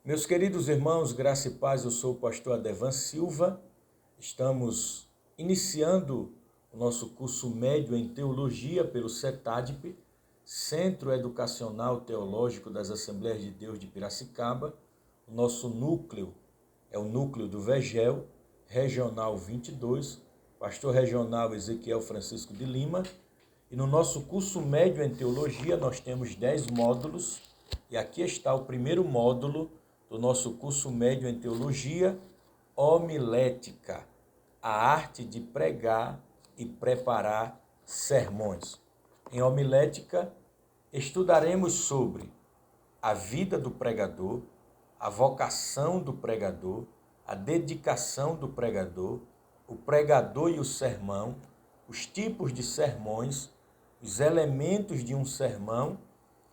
Meus queridos irmãos, graça e paz, eu sou o pastor Adevan Silva. Estamos iniciando o nosso curso médio em teologia pelo CETADP, Centro Educacional Teológico das Assembleias de Deus de Piracicaba. O nosso núcleo é o núcleo do VEGEL, Regional 22, pastor regional Ezequiel Francisco de Lima. E no nosso curso médio em teologia nós temos 10 módulos, e aqui está o primeiro módulo do nosso curso médio em teologia, homilética, a arte de pregar e preparar sermões. Em homilética, estudaremos sobre a vida do pregador, a vocação do pregador, a dedicação do pregador, o pregador e o sermão, os tipos de sermões, os elementos de um sermão,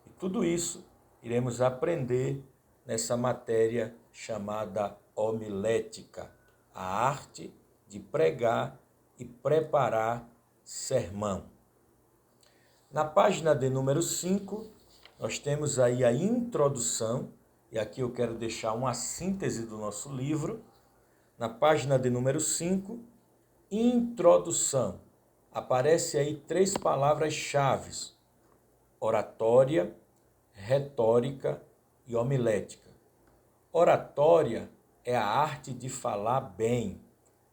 e tudo isso iremos aprender nessa matéria chamada homilética, a arte de pregar e preparar sermão. Na página de número 5, nós temos aí a introdução, e aqui eu quero deixar uma síntese do nosso livro. Na página de número 5, introdução, aparece aí 3 palavras-chave: oratória, retórica e homilética. Oratória é a arte de falar bem,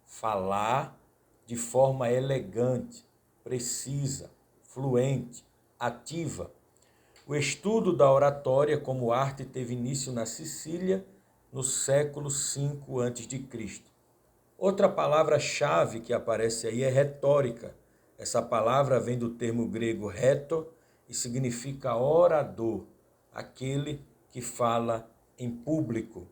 falar de forma elegante, precisa, fluente, ativa. O estudo da oratória como arte teve início na Sicília no século V a.C. Outra palavra-chave que aparece aí é retórica. Essa palavra vem do termo grego retor e significa orador, aquele que fala em público.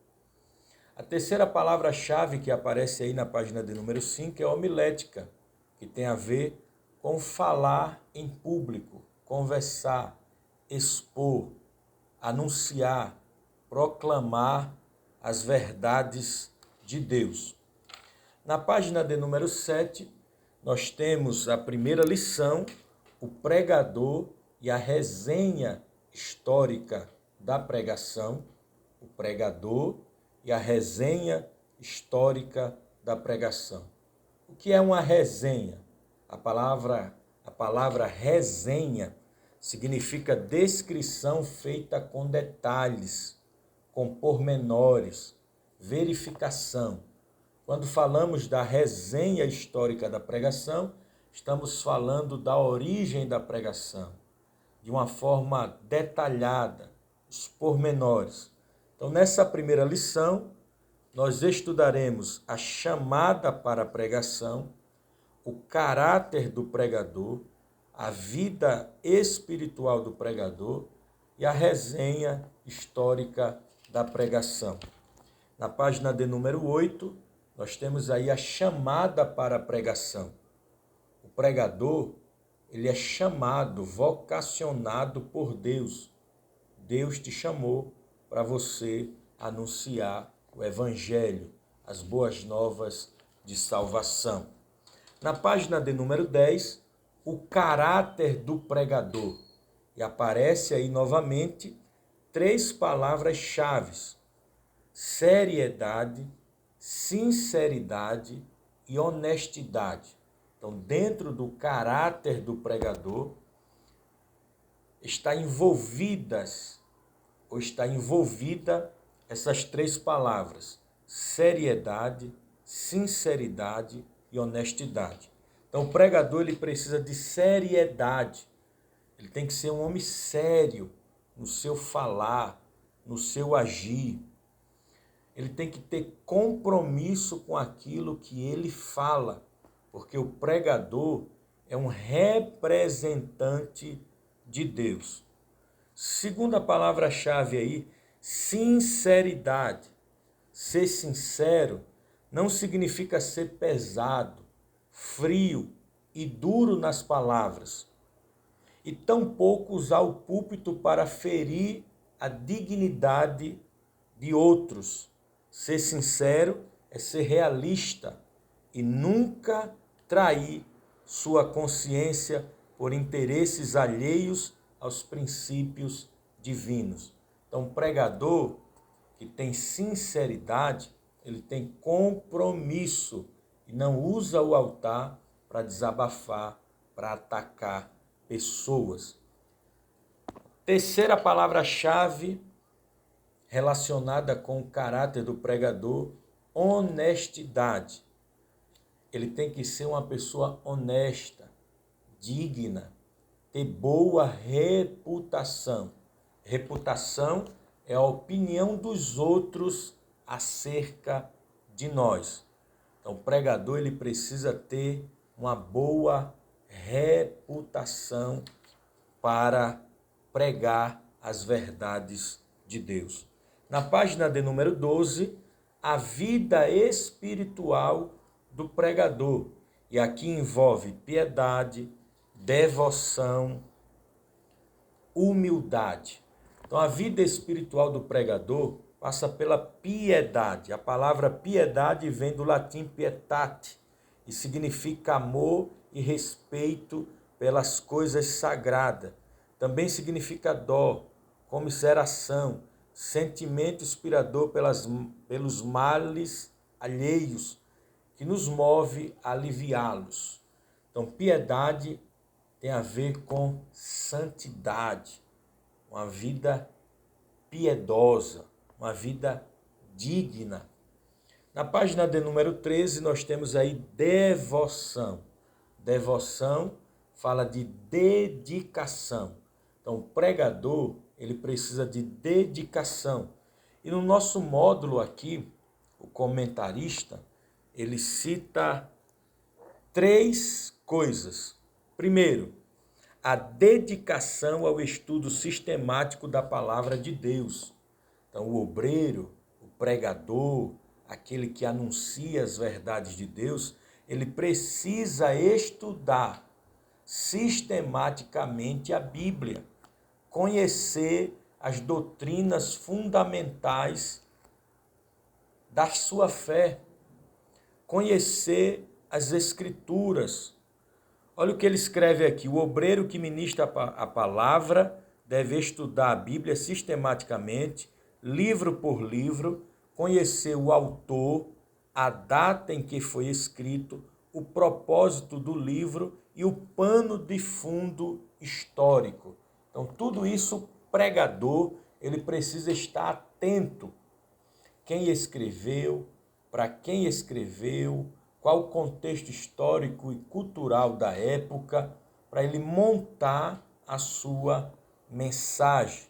A terceira palavra-chave que aparece aí na página de número 5 é homilética, que tem a ver com falar em público, conversar, expor, anunciar, proclamar as verdades de Deus. Na página de número 7, nós temos a primeira lição, o pregador e a resenha histórica da pregação, o pregador e a resenha histórica da pregação. O que é uma resenha? A palavra resenha significa descrição feita com detalhes, com pormenores, verificação. Quando falamos da resenha histórica da pregação, estamos falando da origem da pregação, de uma forma detalhada, os pormenores. Então, nessa primeira lição, nós estudaremos a chamada para a pregação, o caráter do pregador, a vida espiritual do pregador e a resenha histórica da pregação. Na página de número 8, nós temos aí a chamada para a pregação. O pregador, ele é chamado, vocacionado por Deus. Deus te chamou para você anunciar o Evangelho, as boas novas de salvação. Na página de número 10, o caráter do pregador. E aparece aí novamente 3 palavras-chave: seriedade, sinceridade e honestidade. Então, dentro do caráter do pregador, está envolvida essas 3 palavras: seriedade, sinceridade e honestidade. Então, o pregador ele precisa de seriedade. Ele tem que ser um homem sério no seu falar, no seu agir. Ele tem que ter compromisso com aquilo que ele fala, porque o pregador é um representante de Deus. Segunda palavra-chave aí, sinceridade. Ser sincero não significa ser pesado, frio e duro nas palavras, e tampouco usar o púlpito para ferir a dignidade de outros. Ser sincero é ser realista e nunca trair sua consciência por interesses alheios aos princípios divinos. Então, o pregador, que tem sinceridade, ele tem compromisso e não usa o altar para desabafar, para atacar pessoas. Terceira palavra-chave relacionada com o caráter do pregador: honestidade. Ele tem que ser uma pessoa honesta, digna, ter boa reputação. Reputação é a opinião dos outros acerca de nós. Então, o pregador ele precisa ter uma boa reputação para pregar as verdades de Deus. Na página de número 12, a vida espiritual do pregador. E aqui envolve piedade, devoção, humildade. Então, a vida espiritual do pregador passa pela piedade. A palavra piedade vem do latim pietate e significa amor e respeito pelas coisas sagradas. Também significa dó, comiseração, sentimento inspirador pelos males alheios, que nos move a aliviá-los. Então, piedade tem a ver com santidade, uma vida piedosa, uma vida digna. Na página de número 13, nós temos aí devoção. Devoção fala de dedicação. Então, o pregador, ele precisa de dedicação. E no nosso módulo aqui, o comentarista, ele cita 3 coisas. Primeiro, a dedicação ao estudo sistemático da palavra de Deus. Então, o obreiro, o pregador, aquele que anuncia as verdades de Deus, ele precisa estudar sistematicamente a Bíblia, conhecer as doutrinas fundamentais da sua fé, conhecer as Escrituras. Olha o que ele escreve aqui: o obreiro que ministra a palavra deve estudar a Bíblia sistematicamente, livro por livro, conhecer o autor, a data em que foi escrito, o propósito do livro e o pano de fundo histórico. Então, tudo isso, o pregador, ele precisa estar atento. Quem escreveu, para quem escreveu, qual o contexto histórico e cultural da época, para ele montar a sua mensagem,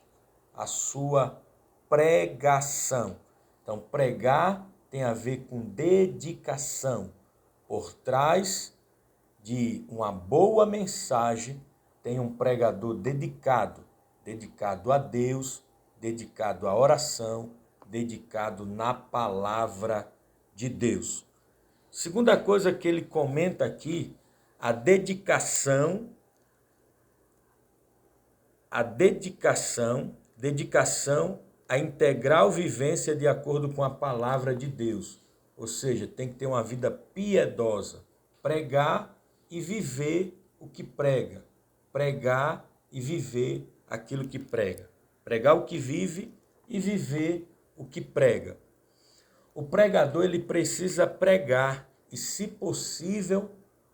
a sua pregação. Então, pregar tem a ver com dedicação. Por trás de uma boa mensagem, tem um pregador dedicado, dedicado a Deus, dedicado à oração, dedicado na palavra de Deus. Segunda coisa que ele comenta aqui, a dedicação à integral vivência de acordo com a palavra de Deus. Ou seja, tem que ter uma vida piedosa, pregar e viver o que prega, pregar e viver aquilo que prega, pregar o que vive e viver o que prega. O pregador ele precisa pregar e, se possível,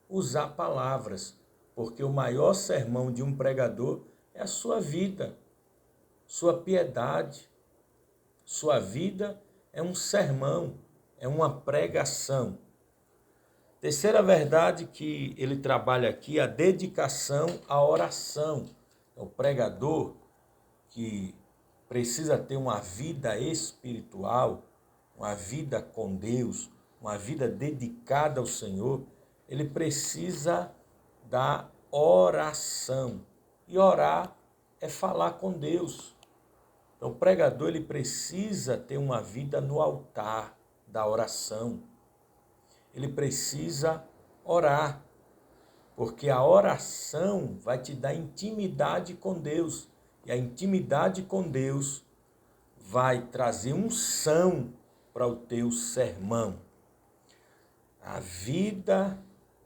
usar palavras, porque o maior sermão de um pregador é a sua vida, sua piedade. Sua vida é um sermão, é uma pregação. Terceira verdade que ele trabalha aqui, a dedicação à oração. O pregador que precisa ter uma vida espiritual, uma vida com Deus, uma vida dedicada ao Senhor, ele precisa da oração. E orar é falar com Deus. Então, o pregador ele precisa ter uma vida no altar da oração. Ele precisa orar, porque a oração vai te dar intimidade com Deus. E a intimidade com Deus vai trazer unção para o teu sermão. A vida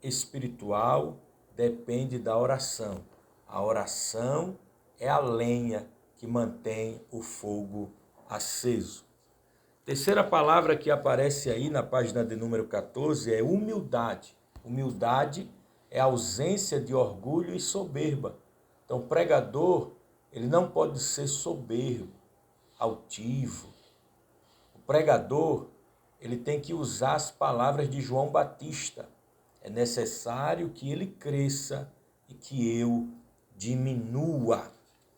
espiritual depende da oração. A oração é a lenha que mantém o fogo aceso. Terceira palavra que aparece aí na página de número 14 é humildade. Humildade é ausência de orgulho e soberba. Então, o pregador, ele não pode ser soberbo, altivo. O pregador, ele tem que usar as palavras de João Batista. É necessário que ele cresça e que eu diminua.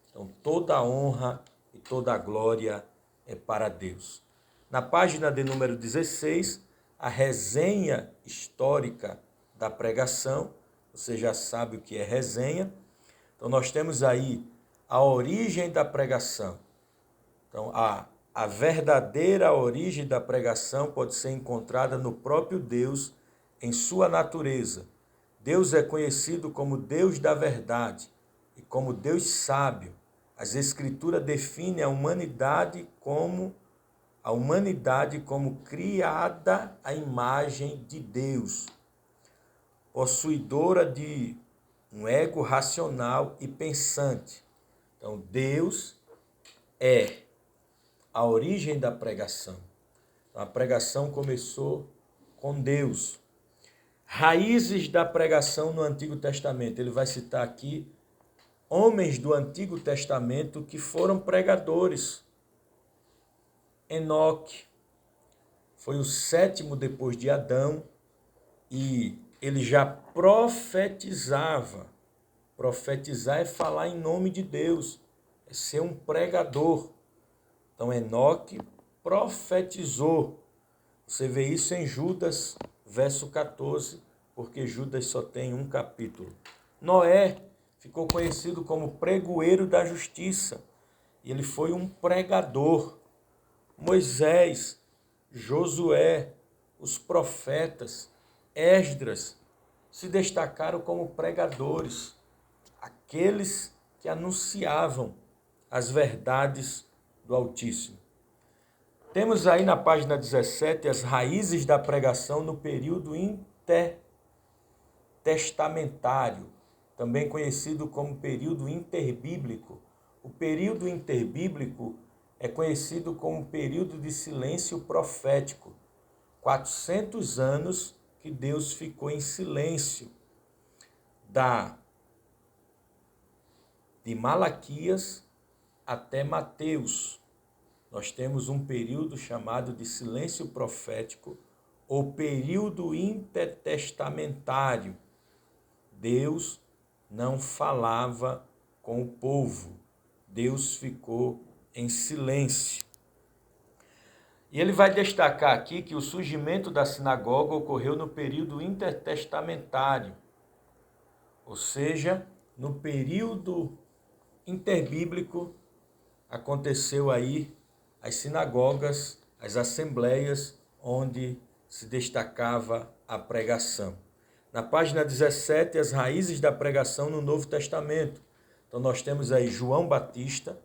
Então, toda a honra e toda a glória é para Deus. Na página de número 16, a resenha histórica da pregação. Você já sabe o que é resenha. Então, nós temos aí a origem da pregação. Então, a verdadeira origem da pregação pode ser encontrada no próprio Deus, em sua natureza. Deus é conhecido como Deus da verdade e como Deus sábio. As Escrituras definem a humanidade como criada à imagem de Deus, possuidora de um ego racional e pensante. Então, Deus é a origem da pregação. A pregação começou com Deus. Raízes da pregação no Antigo Testamento. Ele vai citar aqui homens do Antigo Testamento que foram pregadores. Enoque foi o 7º depois de Adão e ele já profetizava. Profetizar é falar em nome de Deus, é ser um pregador. Então, Enoque profetizou. Você vê isso em Judas, verso 14, porque Judas só tem um capítulo. Noé ficou conhecido como pregoeiro da justiça. E ele foi um pregador. Moisés, Josué, os profetas, Esdras, se destacaram como pregadores. Aqueles que anunciavam as verdades do Altíssimo. Temos aí na página 17 as raízes da pregação no período intertestamentário, também conhecido como período interbíblico. O período interbíblico é conhecido como período de silêncio profético. 400 anos que Deus ficou em silêncio. De Malaquias até Mateus, nós temos um período chamado de silêncio profético, ou período intertestamentário. Deus não falava com o povo, Deus ficou em silêncio. E ele vai destacar aqui que o surgimento da sinagoga ocorreu no período intertestamentário, ou seja, no período interbíblico aconteceu aí as sinagogas, as assembleias, onde se destacava a pregação. Na página 17, as raízes da pregação no Novo Testamento. Então nós temos aí João Batista,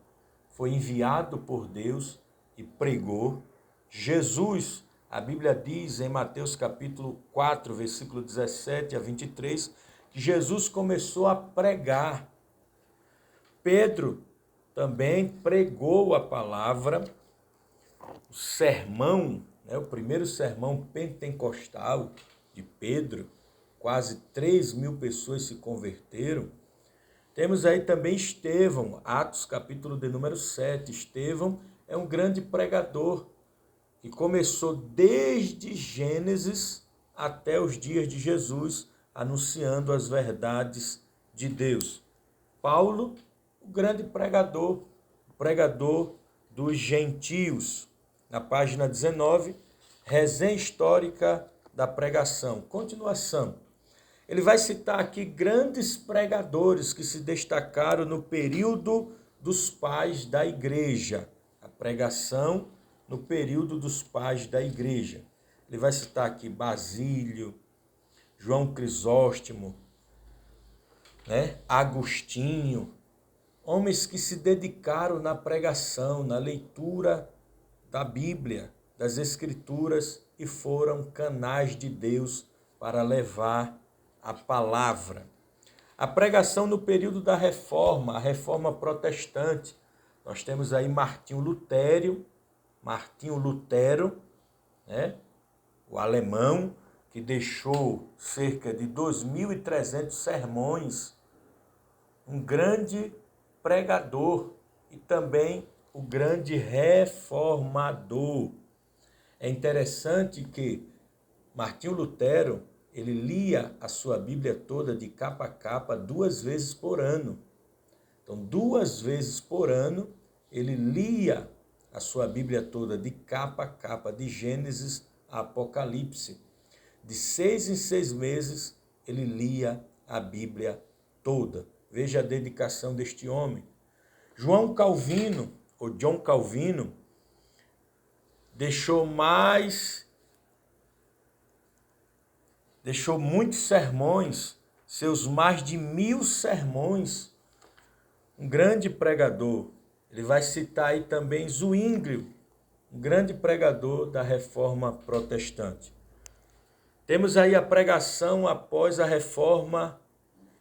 foi enviado por Deus e pregou. Jesus, a Bíblia diz em Mateus capítulo 4, versículo 17 a 23, que Jesus começou a pregar. Pedro também pregou a palavra, o sermão, o primeiro sermão pentecostal de Pedro, quase 3.000 pessoas se converteram. Temos aí também Estevão, Atos capítulo de número 7. Estevão é um grande pregador que começou desde Gênesis até os dias de Jesus, anunciando as verdades de Deus. Paulo, o grande pregador, pregador dos gentios. Na página 19, resenha histórica da pregação. Continuação. Ele vai citar aqui grandes pregadores que se destacaram no período dos pais da igreja. A pregação no período dos pais da igreja. Ele vai citar aqui Basílio, João Crisóstomo, Agostinho, homens que se dedicaram na pregação, na leitura da Bíblia, das Escrituras, e foram canais de Deus para levar a palavra. A pregação no período da Reforma, a Reforma Protestante. Nós temos aí Martinho Lutério, Martinho Lutero, né? O alemão que deixou cerca de 2.300 sermões, um grande pregador e também o grande reformador. É interessante que Martinho Lutero, ele lia a sua Bíblia toda de capa a capa 2 vezes por ano. Então, 2 vezes por ano, ele lia a sua Bíblia toda de capa a capa, de Gênesis a Apocalipse. De 6 em 6 meses, ele lia a Bíblia toda. Veja a dedicação deste homem. João Calvino, ou John Calvino, deixou muitos sermões, seus mais de 1.000 sermões. Um grande pregador. Ele vai citar aí também Zwinglio, um grande pregador da Reforma Protestante. Temos aí a pregação após a Reforma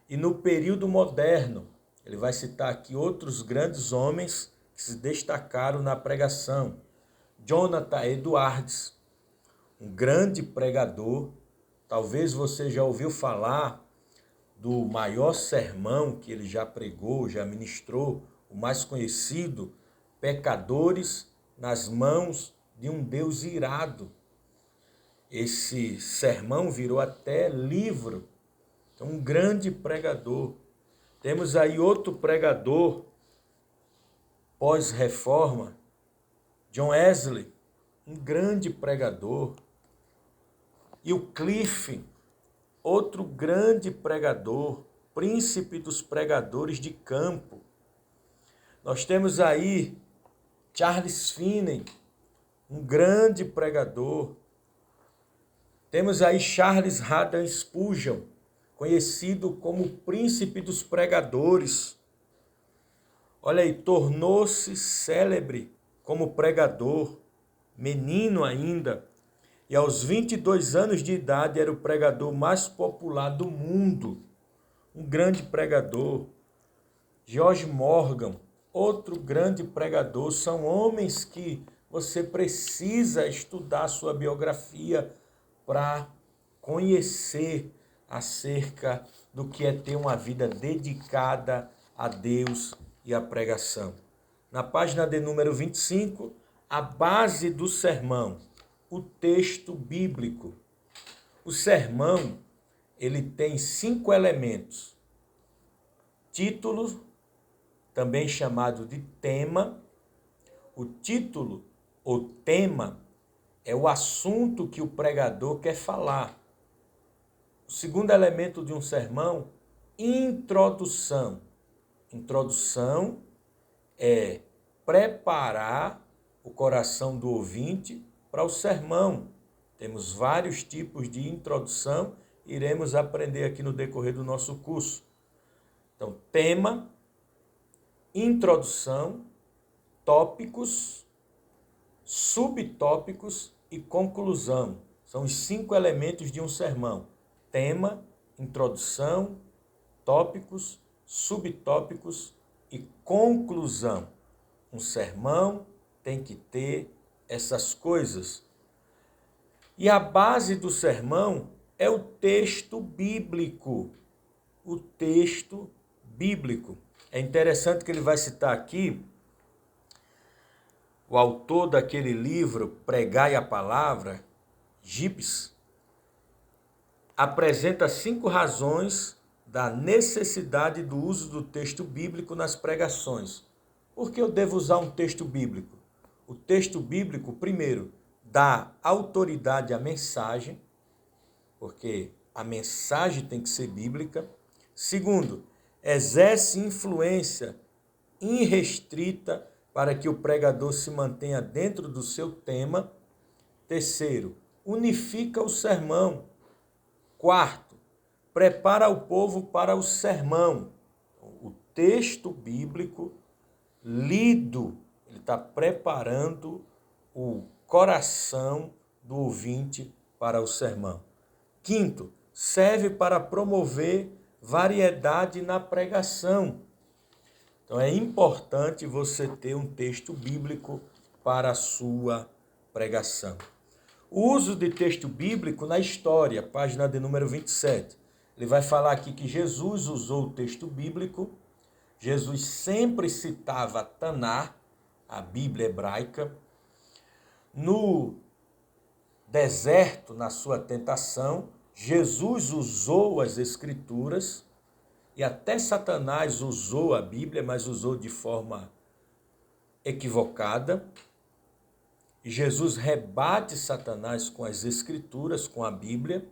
e no período moderno. Ele vai citar aqui outros grandes homens que se destacaram na pregação. Jonathan Edwards, um grande pregador. Talvez você já ouviu falar do maior sermão que ele já pregou, já ministrou, o mais conhecido, Pecadores nas mãos de um Deus irado. Esse sermão virou até livro. Então, um grande pregador. Temos aí outro pregador pós-reforma, John Wesley, um grande pregador. E o Cliff, outro grande pregador, príncipe dos pregadores de campo. Nós temos aí Charles Finney, um grande pregador. Temos aí Charles Haddon Spurgeon, conhecido como príncipe dos pregadores. Olha aí, tornou-se célebre como pregador, menino ainda, e aos 22 anos de idade era o pregador mais popular do mundo. Um grande pregador. George Morgan, outro grande pregador. São homens que você precisa estudar sua biografia para conhecer acerca do que é ter uma vida dedicada a Deus e à pregação. Na página de número 25, a base do sermão, o texto bíblico. O sermão, ele tem 5 elementos. Título, também chamado de tema. O título ou tema é o assunto que o pregador quer falar. O segundo elemento de um sermão, introdução. Introdução é preparar o coração do ouvinte para o sermão. Temos vários tipos de introdução, iremos aprender aqui no decorrer do nosso curso. Então, tema, introdução, tópicos, subtópicos e conclusão. São os 5 elementos de um sermão. Tema, introdução, tópicos, subtópicos e conclusão. Um sermão tem que ter essas coisas. E a base do sermão é o texto bíblico. O texto bíblico. É interessante que ele vai citar aqui o autor daquele livro, Pregai a Palavra, Gibbs, apresenta 5 razões da necessidade do uso do texto bíblico nas pregações. Por que eu devo usar um texto bíblico? O texto bíblico, primeiro, dá autoridade à mensagem, porque a mensagem tem que ser bíblica. Segundo, exerce influência irrestrita para que o pregador se mantenha dentro do seu tema. Terceiro, unifica o sermão. Quarto, prepara o povo para o sermão. O texto bíblico lido, ele está preparando o coração do ouvinte para o sermão. Quinto, serve para promover variedade na pregação. Então é importante você ter um texto bíblico para a sua pregação. O uso de texto bíblico na história, página de número 27. Ele vai falar aqui que Jesus usou o texto bíblico. Jesus sempre citava Taná, a Bíblia hebraica. No deserto, na sua tentação, Jesus usou as Escrituras, e até Satanás usou a Bíblia, mas usou de forma equivocada. E Jesus rebate Satanás com as Escrituras, com a Bíblia.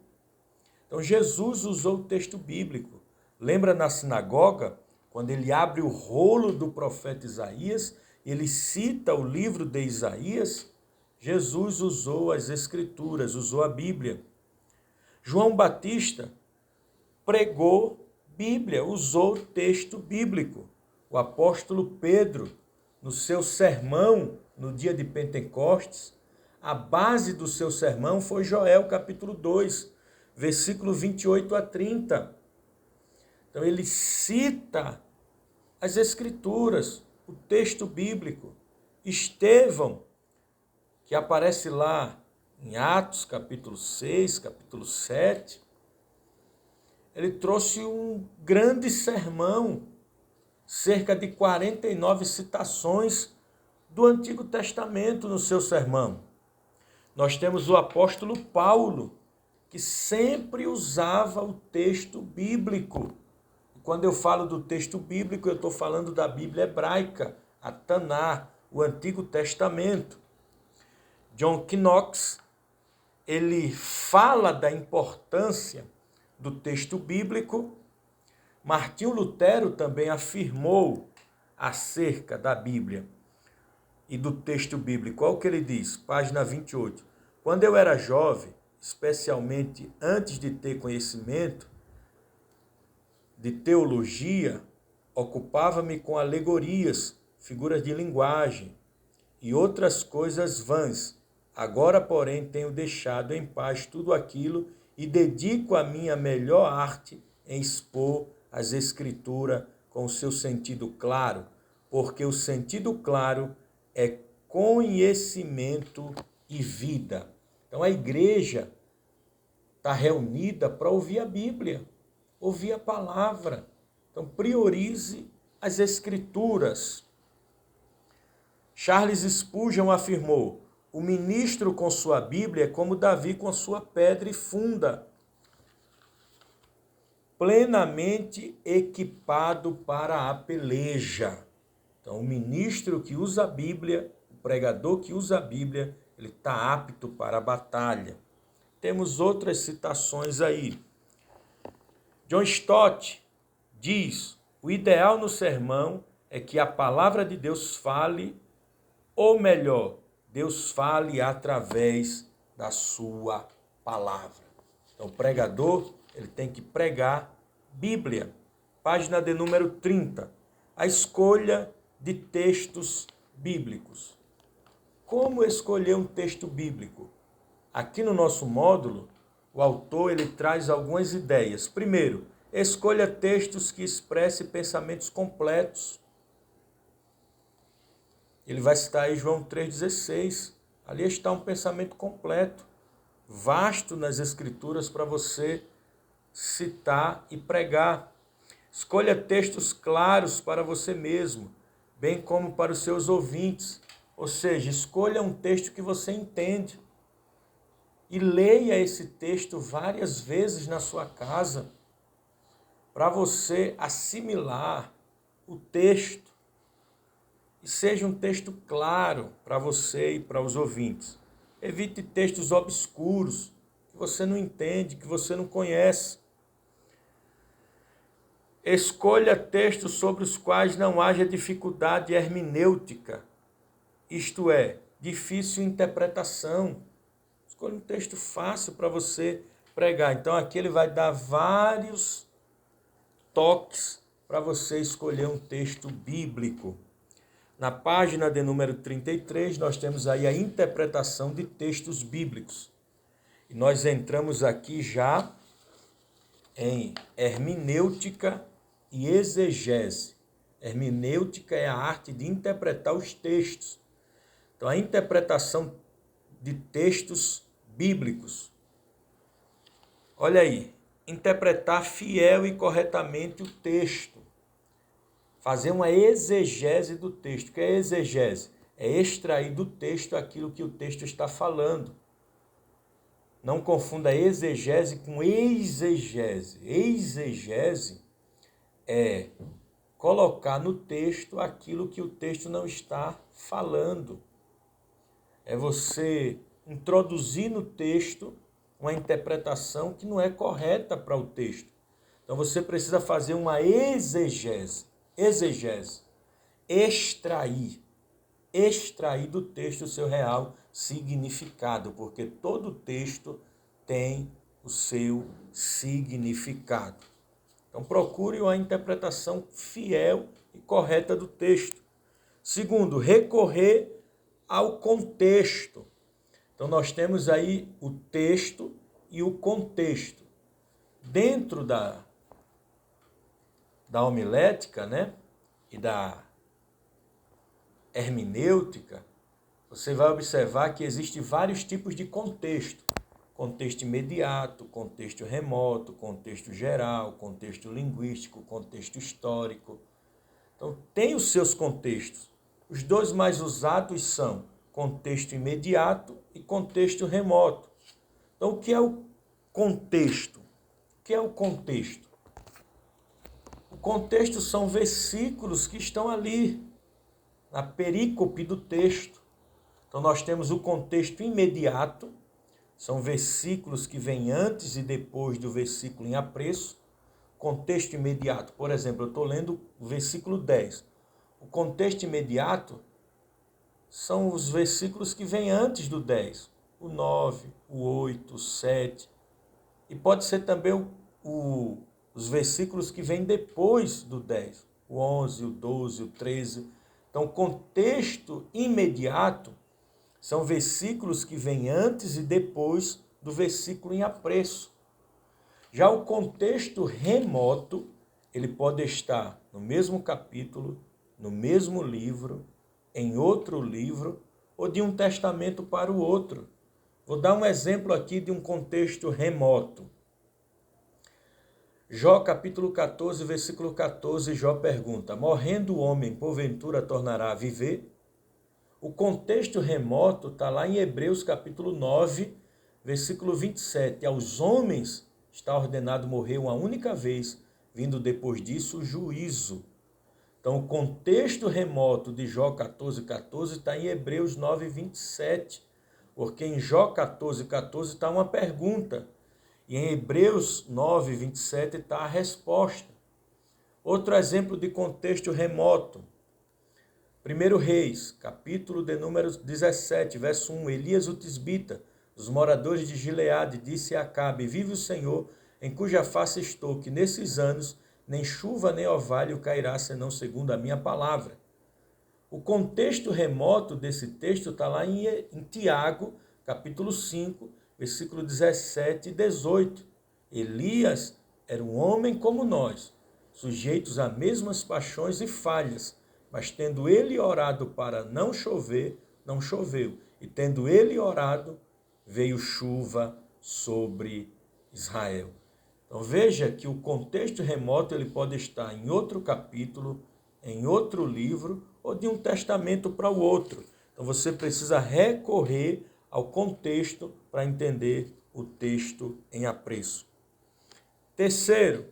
Então Jesus usou o texto bíblico. Lembra na sinagoga, quando ele abre o rolo do profeta Isaías, ele cita o livro de Isaías? Jesus usou as Escrituras, usou a Bíblia. João Batista pregou Bíblia, usou o texto bíblico. O apóstolo Pedro, no seu sermão, no dia de Pentecostes, a base do seu sermão foi Joel, capítulo 2, versículo 28 a 30. Então ele cita as Escrituras, o texto bíblico. Estevão, que aparece lá em Atos, capítulo 6, capítulo 7, ele trouxe um grande sermão, cerca de 49 citações do Antigo Testamento no seu sermão. Nós temos o apóstolo Paulo, que sempre usava o texto bíblico. Quando eu falo do texto bíblico, eu estou falando da Bíblia hebraica, a Taná, o Antigo Testamento. John Knox, ele fala da importância do texto bíblico. Martinho Lutero também afirmou acerca da Bíblia e do texto bíblico. Olha o que ele diz, página 28. Quando eu era jovem, especialmente antes de ter conhecimento de teologia, ocupava-me com alegorias, figuras de linguagem e outras coisas vãs. Agora, porém, tenho deixado em paz tudo aquilo e dedico a minha melhor arte em expor as Escrituras com o seu sentido claro, porque o sentido claro é conhecimento e vida. Então a igreja está reunida para ouvir a Bíblia, ouvir a palavra. Então priorize as Escrituras. Charles Spurgeon afirmou: o ministro com sua Bíblia é como Davi com sua pedra e funda, plenamente equipado para a peleja. Então, o ministro que usa a Bíblia, o pregador que usa a Bíblia, ele está apto para a batalha. Temos outras citações aí. John Stott diz: o ideal no sermão é que a palavra de Deus fale, ou melhor, Deus fale através da sua palavra. Então, o pregador, ele tem que pregar Bíblia. Página de número 30. A escolha de textos bíblicos. Como escolher um texto bíblico? Aqui no nosso módulo, o autor ele traz algumas ideias. Primeiro, escolha textos que expressem pensamentos completos. Ele vai citar aí João 3,16. Ali está um pensamento completo, vasto nas Escrituras para você citar e pregar. Escolha textos claros para você mesmo, bem como para os seus ouvintes. Ou seja, escolha um texto que você entende e leia esse texto várias vezes na sua casa para você assimilar o texto. E seja um texto claro para você e para os ouvintes. Evite textos obscuros, que você não entende, que você não conhece. Escolha textos sobre os quais não haja dificuldade hermenêutica, isto é, difícil interpretação. Escolha um texto fácil para você pregar. Então aqui ele vai dar vários toques para você escolher um texto bíblico. Na página de número 33, nós temos aí a interpretação de textos bíblicos. E nós entramos aqui já em hermenêutica e exegese. Hermenêutica é a arte de interpretar os textos. Então, a interpretação de textos bíblicos. Olha aí, interpretar fiel e corretamente o texto. Fazer uma exegese do texto. O que é exegese? É extrair do texto aquilo que o texto está falando. Não confunda exegese com exegese. Exegese é colocar no texto aquilo que o texto não está falando. É você introduzir no texto uma interpretação que não é correta para o texto. Então você precisa fazer uma exegese. Exegese. Extrair do texto o seu real significado, porque todo texto tem o seu significado. Então procure uma interpretação fiel e correta do texto. Segundo, recorrer ao contexto. Então nós temos aí o texto e o contexto. Dentro da homilética, né, e da hermenêutica, você vai observar que existem vários tipos de contexto. Contexto imediato, contexto remoto, contexto geral, contexto linguístico, contexto histórico. Então, tem os seus contextos. Os dois mais usados são contexto imediato e contexto remoto. Então, o que é o contexto? O que é o contexto? O contexto são versículos que estão ali, na perícope do texto. Então, nós temos o contexto imediato, são versículos que vêm antes e depois do versículo em apreço. Contexto imediato, por exemplo, eu estou lendo o versículo 10. O contexto imediato são os versículos que vêm antes do 10. O 9, o 8, o 7. E pode ser também os versículos que vêm depois do 10. O 11, o 12, o 13. Então, contexto imediato são versículos que vêm antes e depois do versículo em apreço. Já o contexto remoto, ele pode estar no mesmo capítulo, no mesmo livro, em outro livro, ou de um testamento para o outro. Vou dar um exemplo aqui de um contexto remoto. Jó capítulo 14, versículo 14, Jó pergunta: morrendo o homem, porventura tornará a viver? O contexto remoto está lá em Hebreus capítulo 9, versículo 27. Aos homens está ordenado morrer uma única vez, vindo depois disso o juízo. Então, o contexto remoto de Jó 14, 14 está em Hebreus 9, 27. Porque em Jó 14, 14 está uma pergunta. E em Hebreus 9, 27 está a resposta. Outro exemplo de contexto remoto. 1 Reis, capítulo de número 17, verso 1. Elias o tisbita, os moradores de Gileade, disse a Acabe: vive o Senhor, em cuja face estou, que nesses anos nem chuva nem orvalho cairá, senão segundo a minha palavra. O contexto remoto desse texto está lá em Tiago, capítulo 5, versículo 17 e 18. Elias era um homem como nós, sujeitos a mesmas paixões e falhas, mas tendo ele orado para não chover, não choveu. E tendo ele orado, veio chuva sobre Israel. Então veja que o contexto remoto ele pode estar em outro capítulo, em outro livro, ou de um testamento para o outro. Então você precisa recorrer ao contexto para entender o texto em apreço. Terceiro,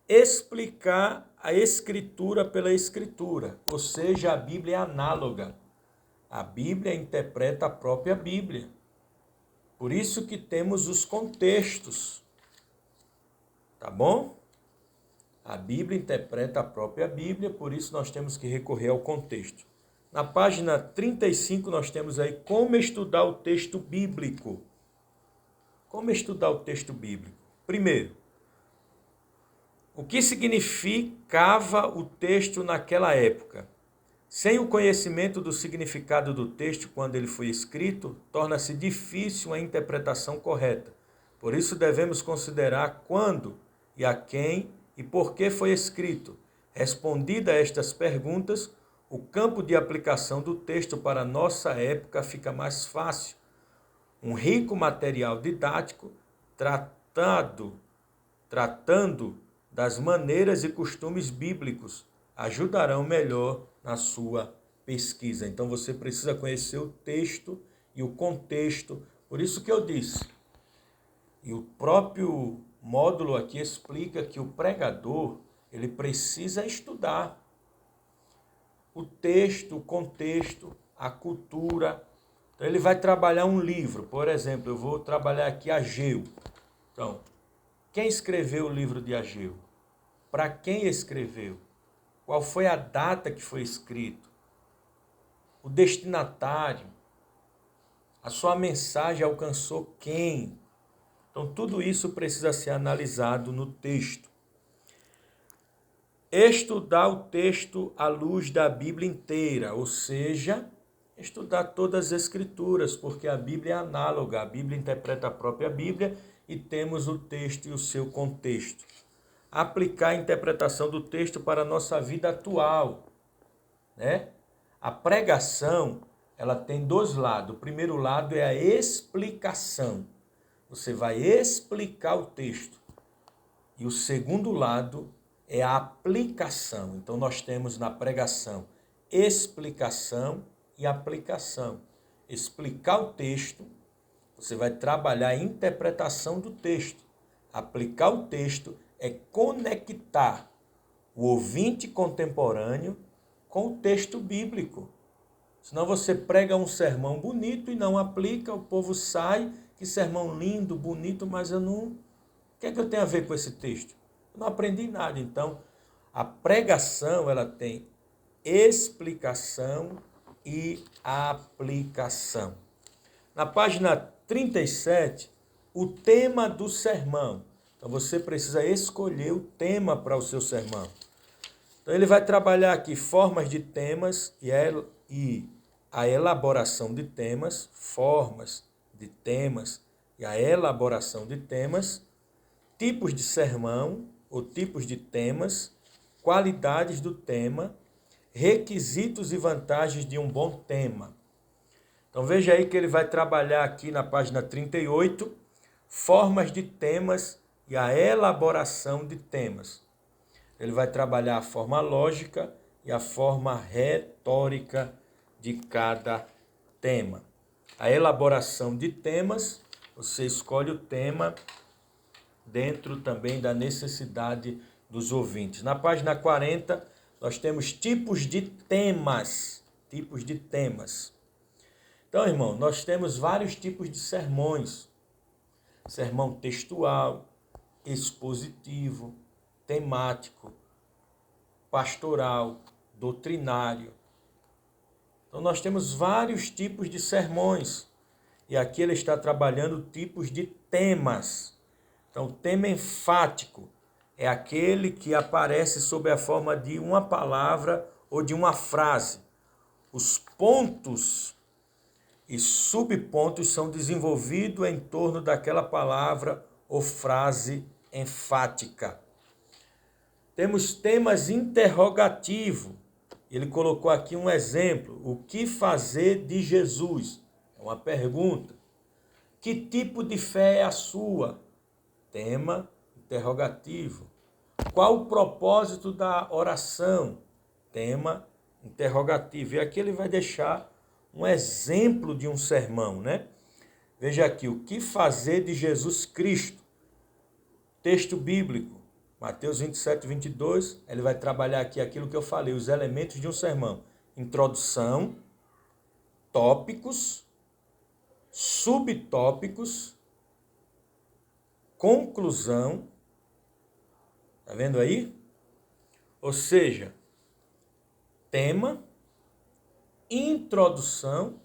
explicar a Escritura pela Escritura, ou seja, a Bíblia é análoga. A Bíblia interpreta a própria Bíblia. Por isso que temos os contextos. Tá bom? A Bíblia interpreta a própria Bíblia, por isso nós temos que recorrer ao contexto. Na página 35 nós temos aí como estudar o texto bíblico. Como estudar o texto bíblico? Primeiro, o que significava o texto naquela época? Sem o conhecimento do significado do texto quando ele foi escrito, torna-se difícil a interpretação correta. Por isso devemos considerar quando e a quem e por que foi escrito. Respondida a estas perguntas, o campo de aplicação do texto para a nossa época fica mais fácil. Um rico material didático tratando das maneiras e costumes bíblicos ajudarão melhor na sua pesquisa. Então você precisa conhecer o texto e o contexto. Por isso que eu disse, e o próprio módulo aqui explica que o pregador, ele precisa estudar o texto, o contexto, a cultura. Então ele vai trabalhar um livro, por exemplo, eu vou trabalhar aqui Ageu. Então, quem escreveu o livro de Ageu? Para quem escreveu? Qual foi a data que foi escrito? O destinatário? A sua mensagem alcançou quem? Então, tudo isso precisa ser analisado no texto. Estudar o texto à luz da Bíblia inteira, ou seja, estudar todas as Escrituras, porque a Bíblia é análoga, a Bíblia interpreta a própria Bíblia e temos o texto e o seu contexto. Aplicar a interpretação do texto para a nossa vida atual, né? A pregação, ela tem dois lados. O primeiro lado é a explicação. Você vai explicar o texto. E o segundo lado é a aplicação. Então nós temos na pregação explicação e aplicação. Explicar o texto, você vai trabalhar a interpretação do texto. Aplicar o texto é conectar o ouvinte contemporâneo com o texto bíblico. Senão você prega um sermão bonito e não aplica, o povo sai, que sermão lindo, bonito, mas eu não... O que é que eu tenho a ver com esse texto? Eu não aprendi nada. Então, a pregação, ela tem explicação e aplicação. Na página 37, o tema do sermão. Então, você precisa escolher o tema para o seu sermão. Então, ele vai trabalhar aqui formas de temas e a elaboração de temas, formas de temas e a elaboração de temas, tipos de sermão ou tipos de temas, qualidades do tema, requisitos e vantagens de um bom tema. Então veja aí que ele vai trabalhar aqui na página 38, formas de temas e a elaboração de temas. Ele vai trabalhar a forma lógica e a forma retórica de cada tema. A elaboração de temas, você escolhe o tema dentro também da necessidade dos ouvintes. Na página 40, nós temos tipos de temas. Tipos de temas. Então, irmão, nós temos vários tipos de sermões. Sermão textual, expositivo, temático, pastoral, doutrinário. Então, nós temos vários tipos de sermões. E aqui ele está trabalhando tipos de temas. Então, o tema enfático é aquele que aparece sob a forma de uma palavra ou de uma frase. Os pontos e subpontos são desenvolvidos em torno daquela palavra ou frase enfática. Temos temas interrogativos. Ele colocou aqui um exemplo. O que fazer de Jesus? É uma pergunta. Que tipo de fé é a sua? Tema interrogativo. Qual o propósito da oração? Tema interrogativo. E aqui ele vai deixar um exemplo de um sermão, né? Veja aqui, o que fazer de Jesus Cristo? Texto bíblico, Mateus 27, 22, ele vai trabalhar aqui aquilo que eu falei, os elementos de um sermão. Introdução, tópicos, subtópicos, conclusão. Tá vendo aí? Ou seja, tema, introdução,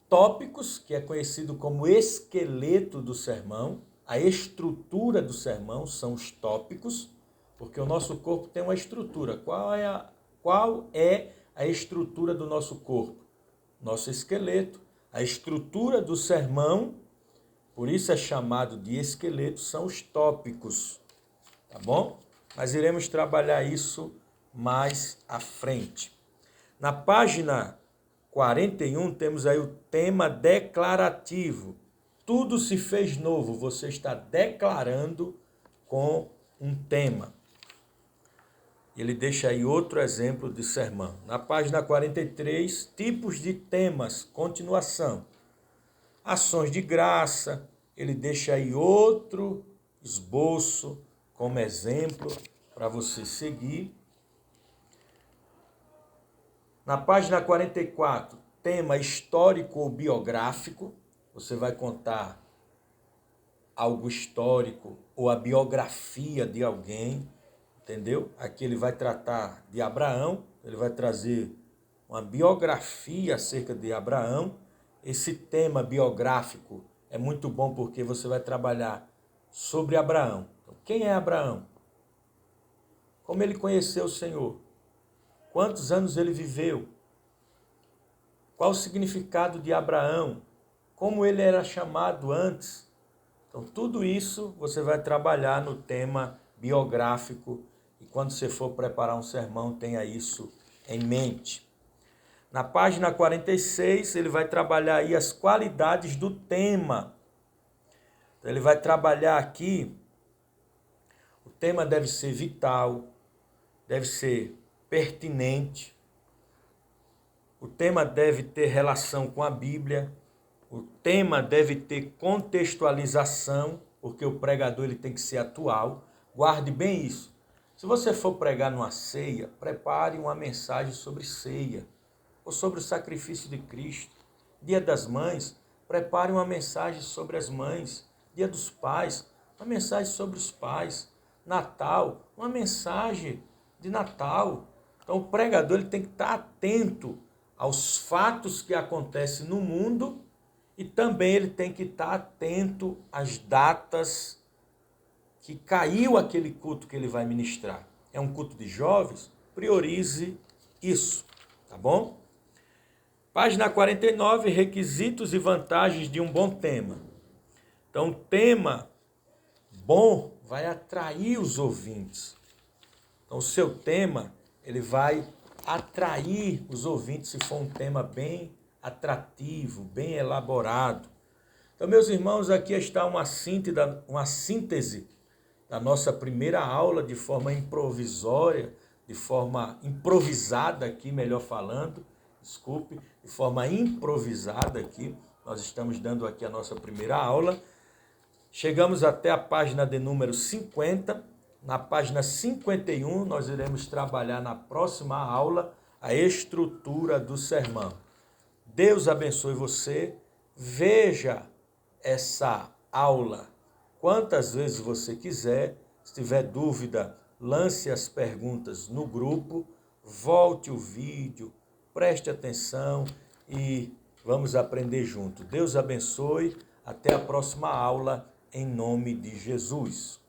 tópicos, que é conhecido como esqueleto do sermão, a estrutura do sermão são os tópicos, porque o nosso corpo tem uma estrutura. Qual é a estrutura do nosso corpo? Nosso esqueleto. A estrutura do sermão, por isso é chamado de esqueleto, são os tópicos. Tá bom? Mas iremos trabalhar isso mais à frente. Na página 41 temos aí o tema declarativo. Tudo se fez novo, você está declarando com um tema. Ele deixa aí outro exemplo de sermão. Na página 43, tipos de temas, continuação. Ações de graça, ele deixa aí outro esboço como exemplo para você seguir. Na página 44, tema histórico ou biográfico. Você vai contar algo histórico ou a biografia de alguém, entendeu? Aqui ele vai tratar de Abraão, ele vai trazer uma biografia acerca de Abraão. Esse tema biográfico é muito bom porque você vai trabalhar sobre Abraão. Então, quem é Abraão? Como ele conheceu o Senhor? Quantos anos ele viveu? Qual o significado de Abraão? Como ele era chamado antes? Então, tudo isso você vai trabalhar no tema biográfico e quando você for preparar um sermão, tenha isso em mente. Na página 46, ele vai trabalhar aí as qualidades do tema. Então, ele vai trabalhar aqui, o tema deve ser vital, deve ser pertinente, o tema deve ter relação com a Bíblia, o tema deve ter contextualização, porque o pregador ele tem que ser atual. Guarde bem isso. Se você for pregar numa ceia, prepare uma mensagem sobre ceia, ou sobre o sacrifício de Cristo. Dia das Mães, prepare uma mensagem sobre as mães. Dia dos Pais, uma mensagem sobre os pais. Natal, uma mensagem de Natal. Então o pregador ele tem que estar atento aos fatos que acontecem no mundo e também ele tem que estar atento às datas que caiu aquele culto que ele vai ministrar. É um culto de jovens? Priorize isso, tá bom? Página 49, requisitos e vantagens de um bom tema. Então, tema bom vai atrair os ouvintes. Então, o seu tema, ele vai atrair os ouvintes se for um tema bem atrativo, bem elaborado. Então, meus irmãos, aqui está uma síntese da nossa primeira aula de forma improvisória, de forma improvisada aqui, melhor falando, desculpe, de forma improvisada aqui. Nós estamos dando aqui a nossa primeira aula. Chegamos até a página de número 50. Na página 51, nós iremos trabalhar na próxima aula a estrutura do sermão. Deus abençoe você. Veja essa aula quantas vezes você quiser. Se tiver dúvida, lance as perguntas no grupo, volte o vídeo, preste atenção e vamos aprender junto. Deus abençoe. Até a próxima aula, em nome de Jesus.